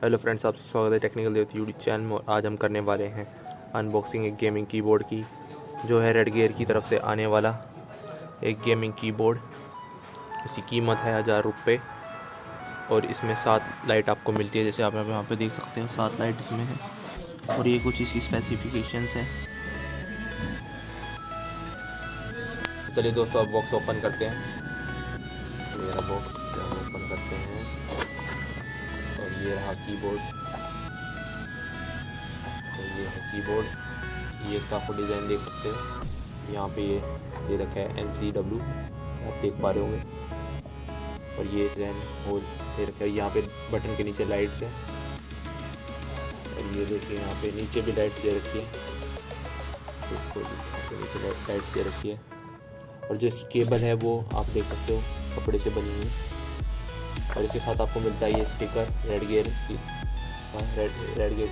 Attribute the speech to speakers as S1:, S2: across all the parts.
S1: Hello friends, आपका स्वागत है टेक्निकल देवती यूट्यूब चैनल में। आज हम करने वाले हैं अनबॉक्सिंग एक गेमिंग कीबोर्ड की, जो है रेडगियर की तरफ से आने वाला एक गेमिंग कीबोर्ड। इसकी कीमत है 1000 रुपये और इसमें 7 लाइट आपको मिलती है, जैसे आप यहाँ पे देख सकते हो 7 लाइट इसमें है। और ये कुछ इसकी स्पेसिफिकेशंस हैं। चलिए दोस्तों, अब बॉक्स ओपन करते हैं। मेरा बॉक्स हम ओपन करते हैं और ये रहा कीबोर्ड। तो ये है कीबोर्ड, ये इसका आपको डिज़ाइन देख सकते हो। यहाँ पे ये रखा है NCW, आप देख पा रहे होंगे। और ये डिज़ाइन होल दे रखा है। यहाँ पे बटन के नीचे लाइट्स है और ये देखिए यहाँ पे नीचे भी लाइट्स दे रखी है। नीचे लाइट्स दे रखी है। और जो इसकी केबल है वो आप देख सकते हो, कपड़े से बनी हुई। और इसके साथ आपको मिलता है ये स्टिकर, रेडगियर का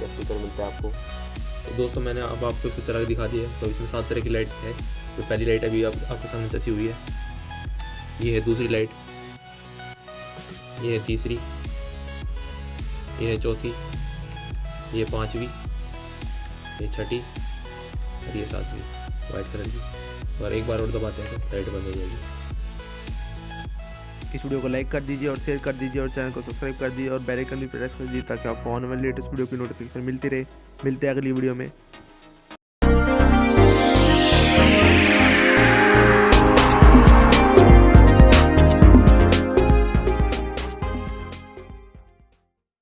S1: स्टिकर मिलता है आपको। तो दोस्तों, मैंने अब आपको इसकी तरह दिखा दिया है। तो इसमें 7 तरह की लाइट है। तो पहली लाइट अभी आपके सामने चसी हुई है, ये है दूसरी लाइट, ये है तीसरी, ये है चौथी, ये 5वीं, ये 6ठी और ये 7वीं वाइट कलर की। और एक बार और दबाते हैं तो लाइट बंद हो जाएगी।
S2: इस वीडियो को लाइक कर दीजिए और शेयर कर दीजिए और चैनल को सब्सक्राइब कर दीजिए और बेल आइकन भी प्रेस कर दीजिए ताकि आपको आने वाली लेटेस्ट वीडियो की नोटिफिकेशन मिलती रहे। मिलते हैं अगली वीडियो में।